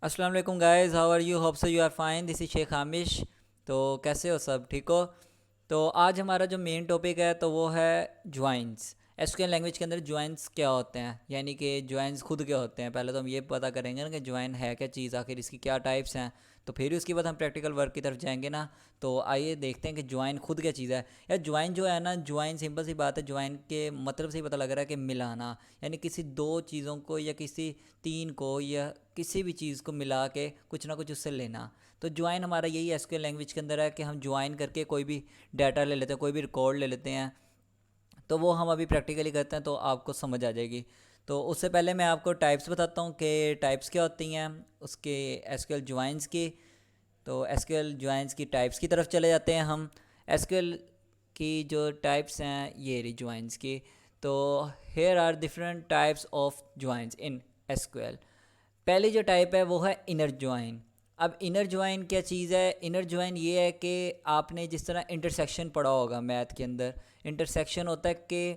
अस्सलाम वालेकुम guys, how are you? Hope so you are fine. This is Sheikh Hamish. तो कैसे हो सब? ठीक हो? तो आज हमारा जो मेन टॉपिक है तो वो है ज्वाइंस। एसक्यूएल लैंग्वेज के अंदर ज्वाइंस क्या होते हैं, यानी कि ज्वाइंस खुद क्या होते हैं। पहले तो हम ये पता करेंगे ना कि ज्वाइन है क्या चीज़, आखिर इसकी क्या टाइप्स हैं। तो फिर उसके बाद हम प्रैक्टिकल वर्क की तरफ जाएंगे ना। तो आइए देखते हैं कि ज्वाइन खुद क्या चीज़ है। यार ज्वाइन जो है ना, ज्वाइन सिंपल सी बात है। ज्वाइन के मतलब से ही पता लग रहा है कि मिलाना, यानी किसी दो चीज़ों को या किसी तीन को या किसी भी चीज़ को मिला के कुछ ना कुछ उससे लेना। तो ज्वाइन हमारा यही एसक्यूएल लैंग्वेज के अंदर है कि हम ज्वाइन करके कोई भी डाटा ले लेते हैं, कोई भी रिकॉर्ड ले लेते हैं। तो वो हम अभी प्रैक्टिकली करते हैं तो आपको समझ आ जाएगी। तो उससे पहले मैं आपको टाइप्स बताता हूँ कि टाइप्स क्या होती हैं उसके, एसक्यूएल ज्वाइंस की। तो एसक्यूएल ज्वाइंस की टाइप्स की तरफ चले जाते हैं हम। एसक्यूएल की जो टाइप्स हैं ये रही ज्वाइंस की। तो here are different types of joins in SQL. पहली जो टाइप है वो है इनर ज्वाइन। अब इनर ज्वाइन क्या चीज़ है? इनर ज्वाइन ये है कि आपने जिस तरह इंटरसेक्शन पढ़ा होगा मैथ के अंदर, इंटरसेक्शन होता है कि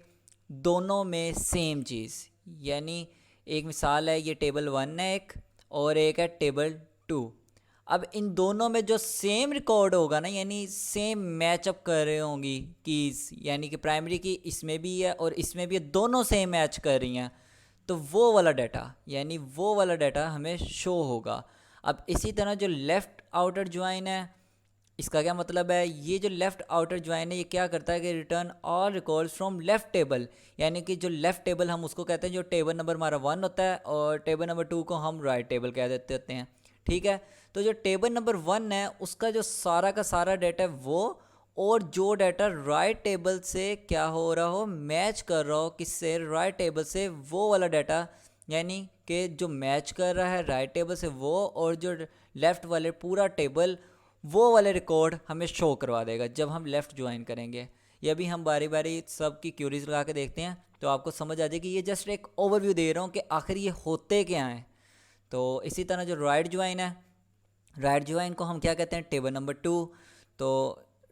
दोनों में सेम चीज़। यानी एक मिसाल है, ये टेबल 1 है एक, और एक है टेबल 2। अब इन दोनों में जो सेम रिकॉर्ड होगा ना, यानी सेम मैचअप कर रहे होंगी कीज़, यानी कि प्राइमरी की इसमें भी है और इसमें भी है, दोनों सेम मैच कर रही हैं, तो वो वाला डाटा, यानी वो वाला डाटा हमें शो होगा। अब इसी तरह जो लेफ़्ट आउटर ज्वाइन है, इसका क्या मतलब है? ये जो लेफ़्ट आउटर ज्वाइन है ये क्या करता है कि return all records from left table. यानी कि जो लेफ़्ट टेबल हम उसको कहते हैं, जो टेबल नंबर हमारा 1 होता है, और टेबल नंबर 2 को हम राइट टेबल कह देते होते हैं। ठीक है। तो जो टेबल नंबर 1 है उसका जो सारा का सारा डाटा है वो, और जो डाटा राइट टेबल से क्या हो रहा हो, मैच कर रहा हो किससे, राइट टेबल से, वो वाला डाटा, यानी कि जो मैच कर रहा है राइट टेबल से वो, और जो लेफ़्ट वाले पूरा टेबल, वो वाले रिकॉर्ड हमें शो करवा देगा जब हम लेफ़्ट ज्वाइन करेंगे। ये भी हम बारी बारी सब की क्यूरीज लगा के देखते हैं तो आपको समझ आ जाएगी। ये जस्ट एक ओवरव्यू दे रहा हूँ कि आखिर ये होते क्या हैं। तो इसी तरह जो राइट ज्वाइन है, राइट ज्वाइन को हम क्या कहते हैं? Table number 2। तो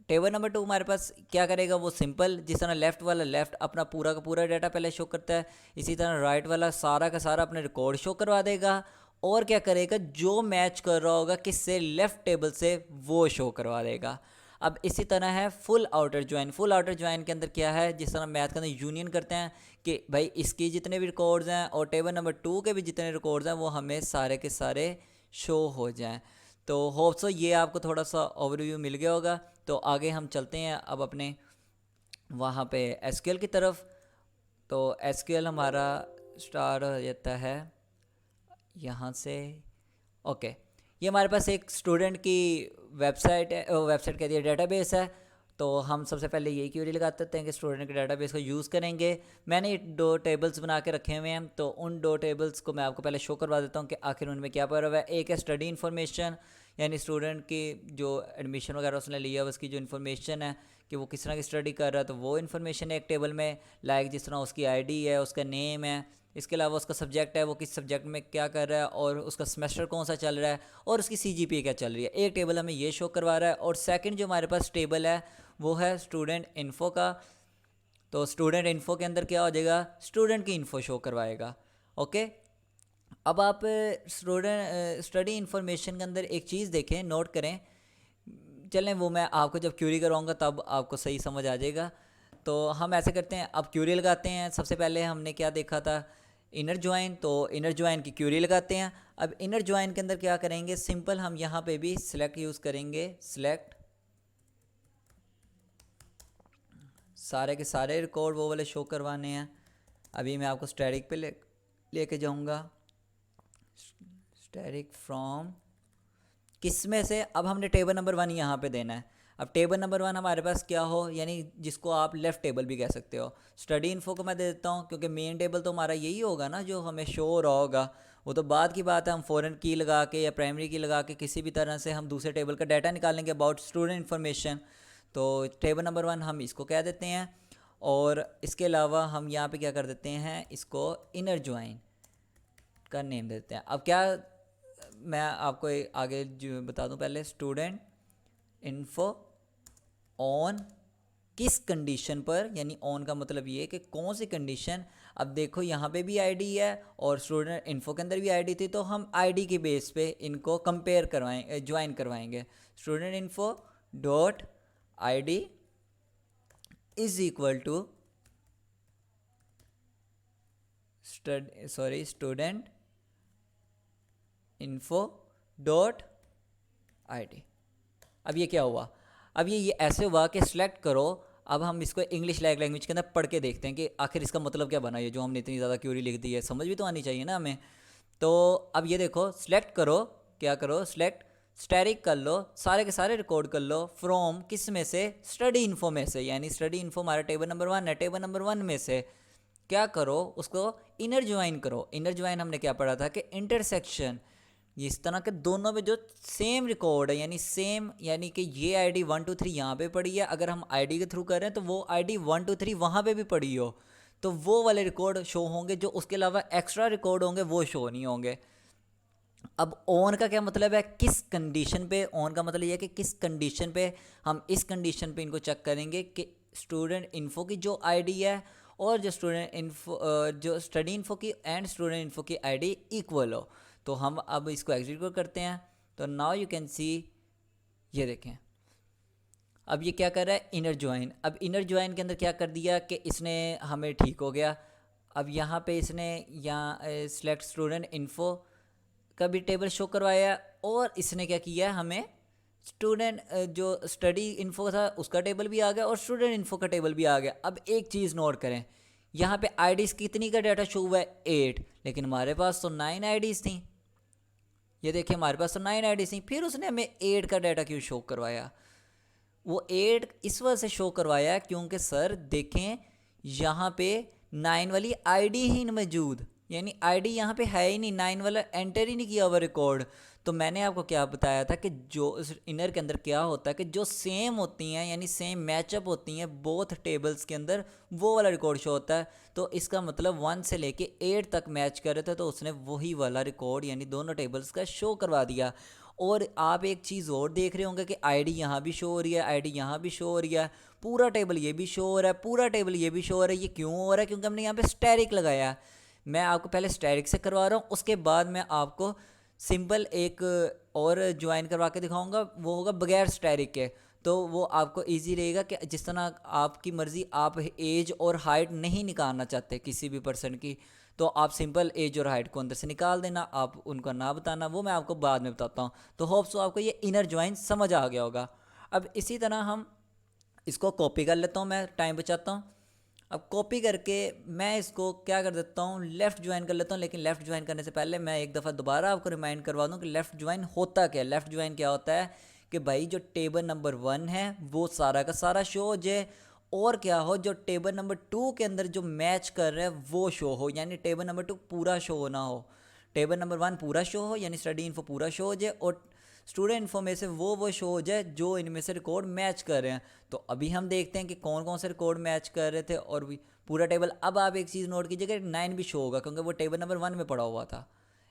टेबल नंबर 2 हमारे पास क्या करेगा? वो सिंपल, जिस तरह लेफ़्ट वाला लेफ़्ट अपना पूरा का पूरा डाटा पहले शो करता है, इसी तरह राइट वाला सारा का सारा अपने रिकॉर्ड शो करवा देगा। और क्या करेगा? जो मैच कर रहा होगा किससे, लेफ़्ट टेबल से, वो शो करवा देगा। अब इसी तरह है full outer join. Full outer join के अंदर क्या है? जिस तरह मैथ के अंदर यूनियन करते हैं कि भाई इसकी जितने भी रिकॉर्ड्स हैं और टेबल नंबर 2 के भी जितने रिकॉर्ड्स हैं वो हमें सारे के सारे शो हो जाएं। तो होप सो ये आपको थोड़ा सा ओवरव्यू मिल गया होगा। तो आगे हम चलते हैं अब अपने वहाँ पे एसक्यूएल की तरफ। तो एसक्यूएल हमारा स्टार्ट हो जाता है यहाँ से। ओके, ये हमारे पास एक स्टूडेंट की वेबसाइट है, वेबसाइट कह दिया, डेटाबेस है। तो हम सबसे पहले यही क्वेरी लगाते हैं कि स्टूडेंट के डेटाबेस को यूज़ करेंगे। मैंने ये दो टेबल्स बना के रखे हुए हैं, तो उन दो टेबल्स को मैं आपको पहले शो करवा देता हूँ कि आखिर उनमें क्या पड़ा हुआ है। एक है स्टडी इन्फॉर्मेशन, यानी स्टूडेंट की जो एडमिशन वगैरह उसने लिया उसकी जो इन्फॉर्मेशन है कि वो किस तरह की स्टडी कर रहा है, तो वो इन्फॉर्मेशन है एक टेबल में। लाइक जिस तरह उसकी आईडी है, उसका नेम है, इसके अलावा उसका सब्जेक्ट है, वो किस सब्जेक्ट में क्या कर रहा है, और उसका सेमेस्टर कौन सा चल रहा है, और उसकी सीजीपीए क्या चल रही है। एक टेबल हमें ये शो करवा रहा है। और सेकंड जो हमारे पास टेबल है वो है स्टूडेंट इन्फो का। तो स्टूडेंट इन्फो के अंदर क्या हो जाएगा? स्टूडेंट की इन्फो शो करवाएगा। ओके। अब आप स्टूडेंट स्टडी इन्फॉर्मेशन के अंदर एक चीज़ देखें, नोट करें। चलें वो मैं आपको जब क्यूरी करवाऊँगा तब आपको सही समझ आ जाएगा। तो हम ऐसे करते हैं, अब क्यूरी लगाते हैं। सबसे पहले हमने क्या देखा था? Inner join. तो इनर ज्वाइन की क्यूरी लगाते हैं। अब इनर ज्वाइन के अंदर क्या करेंगे? सिंपल हम यहाँ पे भी सिलेक्ट यूज़ करेंगे। सिलेक्ट सारे के सारे रिकॉर्ड वो वाले शो करवाने हैं। अभी मैं आपको स्टैटिक पे लेके जाऊँगा। स्टैटिक फ्रॉम किस में से? अब हमने टेबल नंबर 1 यहाँ पे देना है। अब टेबल नंबर 1 हमारे पास क्या हो, यानी जिसको आप लेफ़्ट टेबल भी कह सकते हो। स्टडी इन्फो को मैं दे देता हूँ क्योंकि मेन टेबल तो हमारा यही होगा ना जो हमें शो हो रहा होगा। वो तो बाद की बात है, हम फॉरेन की लगा के या प्राइमरी की लगा के किसी भी तरह से हम दूसरे टेबल का डाटा निकालेंगे अबाउट स्टूडेंट इन्फॉर्मेशन। तो टेबल नंबर 1 हम इसको कह देते हैं। और इसके अलावा हम यहाँ पे क्या कर देते हैं? इसको इनर ज्वाइन का नेम देते हैं। अब क्या, मैं आपको आगे जो बता दूं, पहले स्टूडेंट इन्फो ऑन किस कंडीशन पर, यानी ऑन का मतलब ये है कि कौन सी कंडीशन। अब देखो यहाँ पे भी आईडी है और स्टूडेंट इन्फो के अंदर भी आईडी थी, तो हम आईडी के बेस पे इनको कंपेयर करवाएं, ज्वाइन करवाएंगे। Student info dot ID is equal to student info dot ID. अब ये क्या हुआ, अब ये ऐसे हुआ कि सिलेक्ट करो। अब हम इसको इंग्लिश लैंग्वेज के अंदर पढ़ के देखते हैं कि आखिर इसका मतलब क्या बना, ये जो हमने इतनी ज़्यादा क्यूरी लिख दी है, समझ भी तो आनी चाहिए ना हमें। तो अब ये देखो, सिलेक्ट करो, क्या करो, सिलेक्ट स्टैटिक कर लो, सारे के सारे रिकॉर्ड कर लो फ्रॉम किस में से, स्टडी इन्फो में से, यानी स्टडी इन्फो हमारा टेबल नंबर 1 है, टेबल नंबर 1 में से क्या करो, उसको इनर ज्वाइन करो। इनर ज्वाइन हमने क्या पढ़ा था कि इंटरसेक्शन, इस तरह के दोनों में जो सेम रिकॉर्ड है, यानी सेम, यानी कि ये आईडी 1 2 3 यहाँ पे पड़ी है, अगर हम आईडी के थ्रू कर रहे हैं तो वो आईडी 1 2 3 वहाँ पे भी पड़ी हो, तो वो वाले रिकॉर्ड शो होंगे, जो उसके अलावा एक्स्ट्रा रिकॉर्ड होंगे वो शो नहीं होंगे। अब ऑन का क्या मतलब है, किस कंडीशन पे, ऑन का मतलब ये है कि किस कंडीशन पे, हम इस कंडीशन पे इनको चेक करेंगे कि स्टूडेंट इन्फो की जो आईडी है और जो स्टूडेंट इन्फो जो स्टडी इन्फो की एंड स्टूडेंट इन्फो की आईडी इक्वल हो। तो हम अब इसको एग्जीक्यूट करते हैं, तो नाउ यू कैन सी, ये देखें अब ये क्या कर रहा है, इनर ज्वाइन। अब इनर ज्वाइन के अंदर क्या कर दिया कि इसने हमें ठीक हो गया। अब यहाँ पे इसने यहाँ सिलेक्ट स्टूडेंट इन्फो का भी टेबल शो करवाया, और इसने क्या किया, हमें स्टूडेंट जो स्टडी इन्फो था उसका टेबल भी आ गया और स्टूडेंट इन्फो का टेबल भी आ गया। अब एक चीज़ नोट करें, यहाँ पे आईडीज़ कितनी का डाटा शो हुआ है, 8, लेकिन हमारे पास तो 9 आईडीज़ थी। ये देखिए हमारे पास तो 9 आईडीज़ थी, फिर उसने हमें 8 का डाटा क्यों शो करवाया। वो 8 इस वजह से शो करवाया क्योंकि सर देखें यहाँ पे 9 वाली आईडी ही नहीं मौजूद, यानी आईडी यहाँ पे है ही नहीं, 9 वाला एंटर ही नहीं किया हुआ रिकॉर्ड। तो मैंने आपको क्या बताया था कि जो इनर के अंदर क्या होता है कि जो सेम होती हैं, यानी सेम मैचअप होती हैं बोथ टेबल्स के अंदर, वो वाला रिकॉर्ड शो होता है। तो इसका मतलब 1 से लेके 8 तक मैच कर रहे थे, तो उसने वही वाला रिकॉर्ड यानी दोनों टेबल्स का शो करवा दिया। और आप एक चीज़ और देख रहे होंगे कि आईडी यहाँ भी शो हो रही है, आईडी यहाँ भी शो हो रही है, पूरा टेबल ये भी शो हो रहा है, पूरा टेबल ये भी शो हो रहा है। ये क्यों हो रहा है, क्योंकि हमने यहाँ पे स्टैटिक लगाया है। मैं आपको पहले स्टैटिक से करवा रहा हूँ, उसके बाद मैं आपको सिंपल एक और ज्वाइन करवा के दिखाऊंगा, वो होगा बगैर स्टैटिक के। तो वो आपको इजी रहेगा कि जिस तरह आपकी मर्ज़ी, आप एज और हाइट नहीं निकालना चाहते किसी भी पर्सन की, तो आप सिंपल एज और हाइट को अंदर से निकाल देना, आप उनका ना बताना, वो मैं आपको बाद में बताता हूँ। तो होप्स आपको ये इनर ज्वाइन समझ आ गया होगा। अब इसी तरह हम इसको कॉपी कर लेता हूँ, मैं टाइम बचाता हूँ। अब कॉपी करके मैं इसको क्या कर देता हूँ, लेफ़्ट ज्वाइन कर लेता हूँ। लेकिन लेफ़्ट ज्वाइन करने से पहले मैं एक दफ़ा दोबारा आपको रिमाइंड करवा दूँ कि लेफ़्ट ज्वाइन होता क्या है। लेफ़्ट ज्वाइन क्या होता है कि भाई जो टेबल नंबर 1 है वो सारा का सारा शो हो जाए, और क्या हो, जो टेबल नंबर 2 के अंदर जो मैच कर रहा है वो शो हो, यानी टेबल नंबर 2 पूरा शो होना हो, टेबल नंबर 1 पूरा शो हो, यानी स्टडी इन्फो पूरा शो हो जाए, और स्टूडेंट इन्फो में से वो शो हो जाए जो इनमें से रिकॉर्ड मैच कर रहे हैं। तो अभी हम देखते हैं कि कौन कौन से रिकॉर्ड मैच कर रहे थे और भी पूरा टेबल। अब आप एक चीज़ नोट कीजिएगा, 9 भी शो होगा क्योंकि वो टेबल नंबर 1 में पड़ा हुआ था।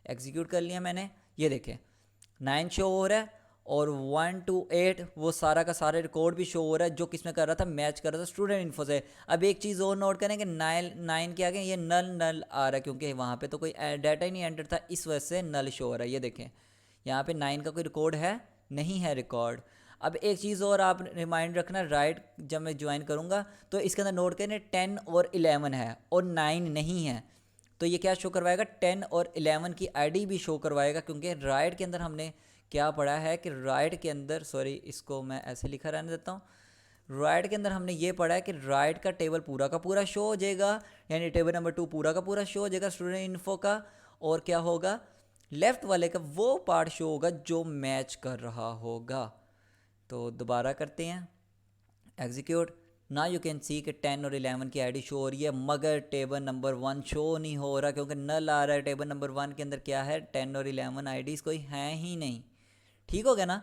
एग्जीक्यूट कर लिया मैंने, ये देखें 9 शो हो रहा है, और 1 to 8 वो सारा का सारा रिकॉर्ड भी शो हो रहा है जो किसमें कर रहा था, मैच कर रहा था स्टूडेंट इन्फो से। अब एक चीज़ और नोट करें कि 9 के आगे ये नल नल आ रहा है क्योंकि वहाँ पे तो कोई डाटा ही नहीं एंटर था, इस वजह से नल शो हो रहा है। ये देखें यहाँ पे 9 का कोई रिकॉर्ड है नहीं है रिकॉर्ड। अब एक चीज़ और आप रिमाइंड रखना, राइट जब मैं ज्वाइन करूँगा तो इसके अंदर नोट करें 10 और 11 है और 9 नहीं है, तो ये क्या शो करवाएगा, 10 और 11 की आईडी भी शो करवाएगा। क्योंकि राइट के अंदर हमने क्या पढ़ा है कि राइट के अंदर, सॉरी इसको मैं ऐसे लिखा रहने देता हूँ, राइट के अंदर हमने ये पढ़ा है कि राइट का टेबल पूरा का पूरा शो हो जाएगा, यानी टेबल नंबर 2 पूरा का पूरा शो हो जाएगा स्टूडेंट इन्फो का, और क्या होगा, लेफ़्ट वाले का वो पार्ट शो होगा जो मैच कर रहा होगा। तो दोबारा करते हैं एग्जीक्यूट। ना यू कैन सी कि 10 और 11 की आईडी शो हो रही है, मगर टेबल नंबर 1 शो नहीं हो रहा क्योंकि नल आ रहा है। टेबल नंबर 1 के अंदर क्या है, 10 और 11 आईडीज़ कोई हैं ही नहीं। ठीक हो गया ना,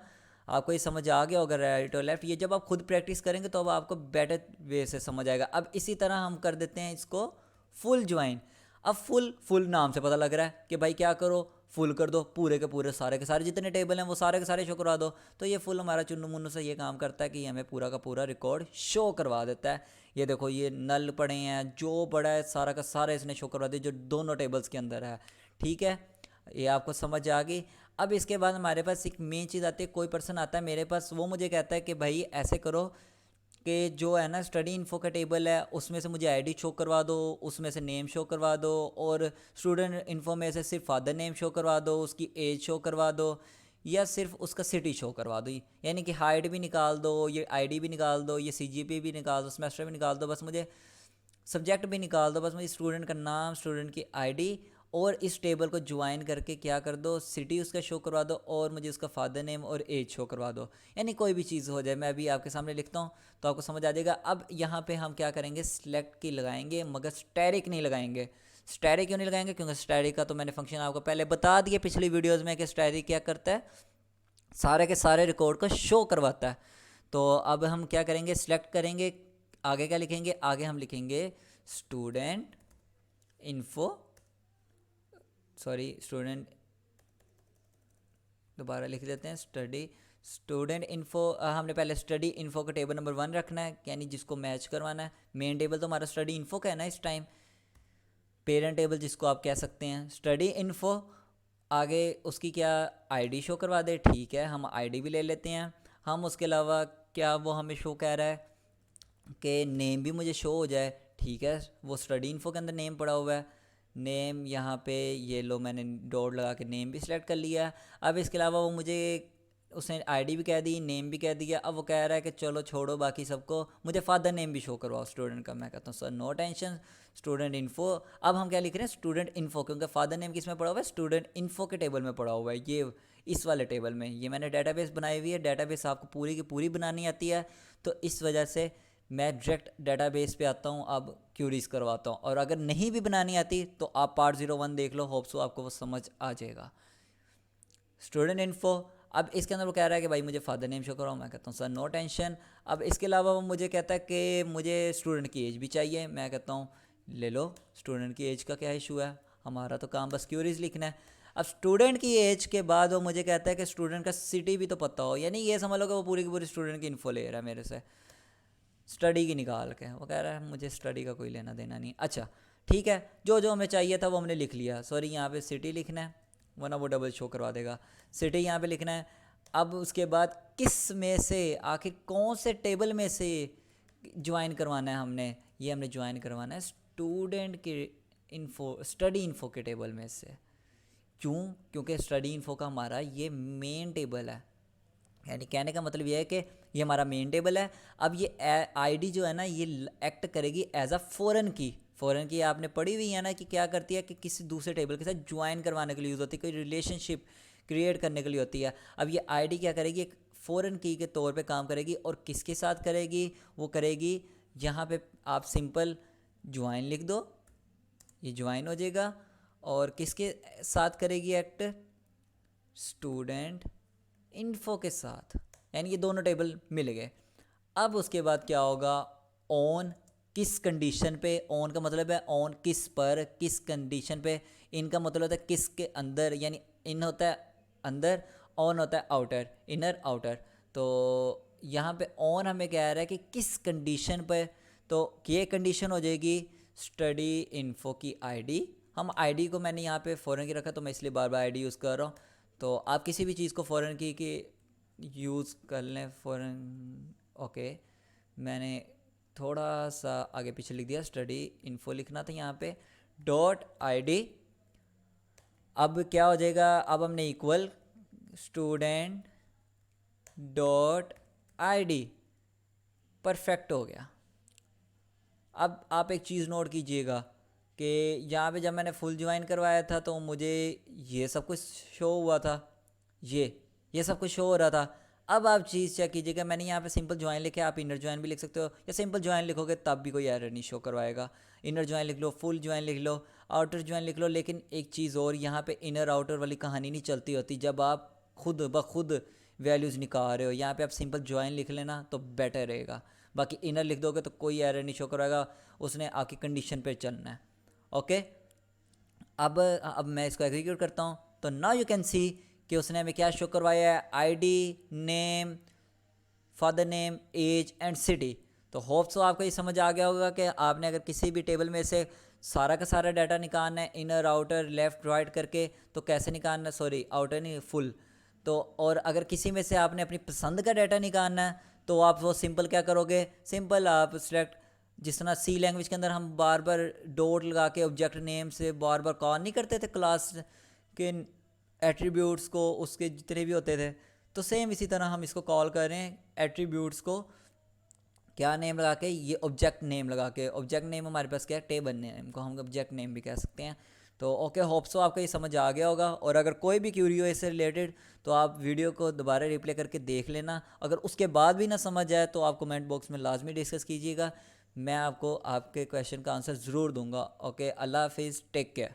आपको ये समझ आ गया होगा राइट और लेफ़्ट। ये जब आप खुद प्रैक्टिस करेंगे तो अब आपको बेटर वे से समझ आएगा। अब इसी तरह हम कर देते हैं इसको फुल ज्वाइन। अब फुल नाम से पता लग रहा है कि भाई क्या करो, फुल कर दो, पूरे के सारे जितने टेबल हैं वो सारे के सारे शो करवा दो। तो ये फुल हमारा चुन्नू मुन्नू से ये काम करता है कि हमें पूरा का पूरा रिकॉर्ड शो करवा देता है। ये देखो ये नल पड़े हैं, जो पड़ा है सारा का सारा इसने शो करवा दिया, जो दोनों टेबल्स के अंदर है। ठीक है, ये आपको समझ आ गई। अब इसके बाद हमारे पास एक मेन चीज़ आती है, कोई पर्सन आता है मेरे पास, वो मुझे कहता है कि भाई ऐसे करो कि जो है ना स्टडी इन्फो का टेबल है उसमें से मुझे आईडी शो करवा दो, उसमें से नेम शो करवा दो, और स्टूडेंट इन्फो में से सिर्फ फादर नेम शो करवा दो, उसकी एज शो करवा दो, या सिर्फ उसका सिटी शो करवा दो। यानी कि हाइट भी निकाल दो, ये आईडी भी निकाल दो, ये सीजीपीए भी निकाल दो, सेमेस्टर भी निकाल दो, बस मुझे सब्जेक्ट भी निकाल दो, बस मुझे स्टूडेंट का नाम, स्टूडेंट की आईडी, और इस टेबल को ज्वाइन करके क्या कर दो, सिटी उसका शो करवा दो, और मुझे उसका फादर नेम और एज शो करवा दो। यानी कोई भी चीज़ हो जाए, मैं अभी आपके सामने लिखता हूँ तो आपको समझ आ जाएगा। अब यहाँ पे हम क्या करेंगे, सिलेक्ट की लगाएंगे, मगर स्टैटिक नहीं लगाएंगे। स्टैटिक क्यों नहीं लगाएंगे, क्योंकि स्टैटिक का तो मैंने फंक्शन आपको पहले बता दिया पिछली वीडियोज़ में कि स्टैटिक क्या करता है, सारे के सारे रिकॉर्ड को शो करवाता है। तो अब हम क्या करेंगे, सिलेक्ट करेंगे, आगे क्या लिखेंगे, आगे हम लिखेंगे स्टूडेंट इन्फो, स्टूडेंट, दोबारा लिख देते हैं, स्टूडेंट इन्फो। हमने पहले स्टडी इन्फो का टेबल नंबर 1 रखना है, यानी जिसको मैच करवाना है। मेन टेबल तो हमारा स्टडी इन्फो का है ना इस टाइम, पेरेंट टेबल जिसको आप कह सकते हैं स्टडी इन्फो। आगे उसकी क्या आईडी शो करवा दे, ठीक है, हम आईडी भी ले लेते हैं। हम उसके अलावा क्या वो हमें शो कह रहा है कि नेम भी मुझे शो हो जाए, ठीक है, वो स्टडी इन्फो के अंदर नेम पड़ा हुआ है, नेम यहाँ पे ये लो मैंने डॉट लगा के नेम भी सिलेक्ट कर लिया। अब इसके अलावा वो मुझे उसने आईडी भी कह दी, नेम भी कह दिया। अब वो कह रहा है कि चलो छोड़ो बाकी सबको, मुझे फादर नेम भी शो करवाओ स्टूडेंट का। मैं कहता हूँ sir no tension, student info. अब हम क्या लिख रहे हैं, स्टूडेंट इन्फो, क्योंकि फादर नेम किस में पड़ा हुआ है, स्टूडेंट इन्फो के टेबल में पड़ा हुआ है, ये इस वाले टेबल में। ये मैंने डाटाबेस बनाई हुई है, डाटाबेस आपको पूरी की पूरी बनानी आती है, तो इस वजह से मैं डायरेक्ट डाटाबेस पे आता हूँ, अब क्यूरीज करवाता हूँ। और अगर नहीं भी बनानी आती तो आप पार्ट 01 देख लो, होप सो आपको वो समझ आ जाएगा। स्टूडेंट इन्फो, अब इसके अंदर वो कह रहा है कि भाई मुझे फादर नेम शो कराओ, मैं कहता हूँ सर नो टेंशन। अब इसके अलावा वो मुझे कहता है कि मुझे स्टूडेंट की एज भी चाहिए, मैं कहता हूँ ले लो, स्टूडेंट की एज का क्या इशू है, हमारा तो काम बस क्यूरीज लिखना है। अब स्टूडेंट की एज के बाद वो मुझे कहता है कि स्टूडेंट का सिटी भी तो पता हो, यानी ये समझ लो कि वो पूरी की पूरी स्टूडेंट की इन्फो ले रहा है मेरे से, स्टडी की निकाल के। वो कह रहा है मुझे स्टडी का कोई लेना देना नहीं। अच्छा ठीक है, जो जो हमें चाहिए था वो हमने लिख लिया। सॉरी, यहाँ पे सिटी लिखना है, वरना वो डबल शो करवा देगा। सिटी यहाँ पे लिखना है। अब उसके बाद किस में से, आखिर कौन से टेबल में से ज्वाइन करवाना है हमने, ये हमने ज्वाइन करवाना है स्टूडेंट के इन्फो, स्टडी इन्फो के टेबल में से। क्यों, क्योंकि स्टडी इन्फो का हमारा ये मेन टेबल है, यानी कहने का मतलब ये है कि ये हमारा मेन टेबल है। अब ये आईडी जो है ना, ये एक्ट करेगी एज अ फ़ॉरेन की आपने पढ़ी हुई है ना, कि क्या करती है कि किसी दूसरे टेबल के साथ ज्वाइन करवाने के लिए यूज़ होती है, कोई रिलेशनशिप क्रिएट करने के लिए होती है। अब ये आईडी क्या करेगी, एक फ़ॉरेन की के तौर पे काम करेगी, और किसके साथ करेगी, वो करेगी यहाँ पे आप सिंपल ज्वाइन लिख दो, ये ज्वाइन हो जाएगा। और किसके साथ करेगी एक्ट, स्टूडेंट इन्फो के साथ, यानी ये दोनों टेबल मिल गए। अब उसके बाद क्या होगा, ऑन किस कंडीशन पे, ऑन का मतलब है ऑन किस पर, किस कंडीशन पे, इनका मतलब होता है किस के अंदर, यानी इन होता है अंदर, ऑन होता है आउटर, इनर आउटर। तो यहाँ पे ऑन हमें कह रहा है कि किस कंडीशन पे, तो ये कंडीशन हो जाएगी स्टडी इन्फो की आईडी। हम आईडी को मैंने यहाँ पे फ़ॉरेन की रखा, तो मैं इसलिए बार बार आईडी यूज़ कर रहा हूँ। तो आप किसी भी चीज़ को फ़ॉरेन की यूज़ कर लें, फ़ॉरेन। ओके, मैंने थोड़ा सा आगे पीछे लिख दिया, स्टडी इन्फो लिखना था यहाँ पे, डॉट आईडी। अब क्या हो जाएगा, अब हमने equal student dot ID, perfect हो गया। अब आप एक चीज़ नोट कीजिएगा कि यहाँ पे जब मैंने फुल ज्वाइन करवाया था तो मुझे ये सब कुछ शो हुआ था, ये सब कुछ शो हो रहा था। अब आप चीज़ चेक कीजिएगा, मैंने यहाँ पे सिंपल ज्वाइन लिखे, आप इनर ज्वाइन भी लिख सकते हो, या सिंपल ज्वाइन लिखोगे तब भी कोई एरर नहीं शो करवाएगा। इनर ज्वाइन लिख लो, फुल ज्वाइन लिख लो, आउटर ज्वाइन लिख लो। लेकिन एक चीज़ और, यहाँ पे इनर आउटर वाली कहानी नहीं चलती होती जब आप खुद ब खुद वैल्यूज़ निकाल रहे हो। यहाँ पे आप सिंपल ज्वाइन लिख लेना तो बेटर रहेगा। बाकी इनर लिख दोगे तो कोई एरर नहीं शो करवाएगा, उसने आपकी कंडीशन पे चलना है। ओके, अब मैं इसको एग्जीक्यूट करता हूँ। तो नाउ यू कैन सी कि उसने हमें क्या शो करवाया है, ID, name, father name, age and city. तो होप सो आपको ये समझ आ गया होगा कि आपने अगर किसी भी टेबल में से सारा का सारा डाटा निकालना है, इनर आउटर लेफ़्ट राइट करके, तो कैसे निकालना है, सॉरी आउटर नहीं फुल। तो और अगर किसी में से आपने अपनी पसंद का डाटा निकालना है तो आप वो सिंपल क्या करोगे, सिंपल आप सिलेक्ट, जिस तरह सी लैंग्वेज के अंदर हम बार बार डॉट लगा के ऑब्जेक्ट नेम से बार बार कॉल नहीं करते थे क्लास के एट्रीब्यूट्स को, उसके जितने भी होते थे, तो सेम इसी तरह हम इसको कॉल कर रहे हैं एट्रीब्यूट्स को, क्या नेम लगा के, ये ऑब्जेक्ट नेम लगा के। ऑब्जेक्ट नेम हमारे पास क्या है, टेबल नेम को हम ऑब्जेक्ट नेम भी कह सकते हैं। तो ओके, होप सो आपको ये समझ आ गया होगा। और अगर कोई भी क्यूरी हो इससे रिलेटेड तो आप वीडियो को दोबारा रिप्ले करके देख लेना। अगर उसके बाद भी ना समझ आए तो आप कमेंट बॉक्स में लाजमी डिस्कस कीजिएगा, मैं आपको आपके क्वेश्चन का आंसर ज़रूर दूंगा। ओके, अल्लाह हाफिज़, टेक केयर।